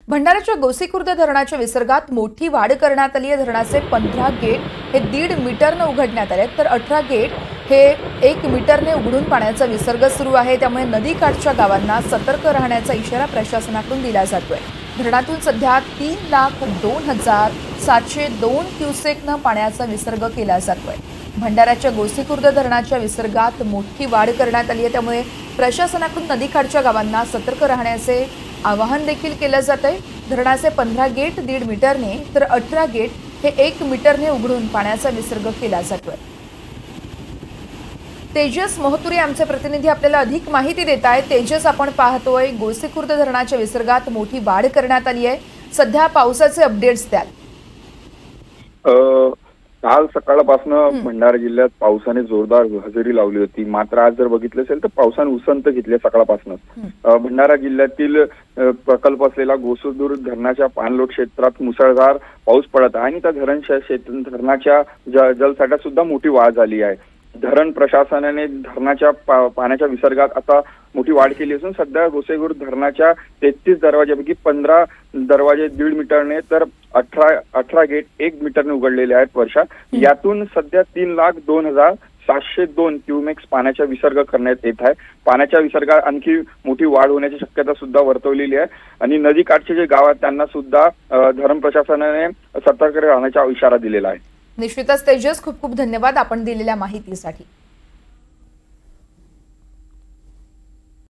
भंडाऱ्याच्या गोसीखुर्द धरणाच्या विसर्गात मोठी वाढ करण्यात आली आहे। धरणाचे 15 गेट हे 1.5 मीटरने उघडण्यात आले, तर 18 गेट हे 1 मीटरने उघडून पाण्याचा विसर्ग सुरू आहे। त्यामुळे नदीकाठच्या गावांना सतर्क राहण्याचा इशारा प्रशासनाकडून दिला जातोय। धरणातून सध्या 3,02,702 क्युसेकनं पाण्याचा विसर्ग केला जातोय। भंडाऱ्याच्या गोसीखुर्द धरणाच्या विसर्गात मोठी वाढ करण्यात आली आहे, त्यामुळे प्रशासनाकडून नदीकाठच्या गावांना सतर्क राहण्याचे आवाहन देखील केलं जातंय। धरणाचे 15 गेट 1.5 मीटरने तर 18 गेट हे 1 मीटरने उघडून पाण्याचा विसर्ग केला जातोय। तेजस मोहतुरे आमचे प्रतिनिधी आपल्याला अधिक माहिती देत आहेत। तेजस, आपण पाहतोय गोसीखुर्द धरणाच्या विसर्गात मोठी वाढ करण्यात आली आहे। सध्या पावसाचे अपडेट्स द्याल? काल सकाळपासून भंडारा जिल्ह्यात पावसाने जोरदार हजेरी लावली होती, मात्र आज जर बघितलं असेल तर पावसाने उसंत घेतली सकाळपासूनच। भंडारा जिल्ह्यातील प्रकल्प असलेला गोसीखुर्द धरणाच्या पाणलोट क्षेत्रात मुसळधार पाऊस पडत आहे आणि त्या धरणाच्या जलसाठ्यात सुद्धा मोठी वाढ झाली आहे। धरण प्रशासनाने धरणाच्या पाण्याच्या विसर्गात आता मोठी वाढ केली असून सध्या गोसीखुर्द धरणाच्या 33 दरवाजापैकी 15 दरवाजे 1.5 मीटरने तर 18 गेट 1 मीटरने उघडलेले आहेत। वर्षा यातून सध्या 3,02,702 क्युमेक्स पाण्याचा विसर्ग करण्यात येत आहे। पाण्याच्या विसर्गात आणखी मोठी वाढ होण्याची शक्यता सुद्धा वर्तवलेली आहे आणि नदीकाठचे जे गाव आहेत त्यांना सुद्धा धरण प्रशासनाने सतर्क राहण्याचा इशारा दिलेला आहे। निश्चितच तेजस, खूप खूप धन्यवाद आपण दिलेल्या माहितीसाठी।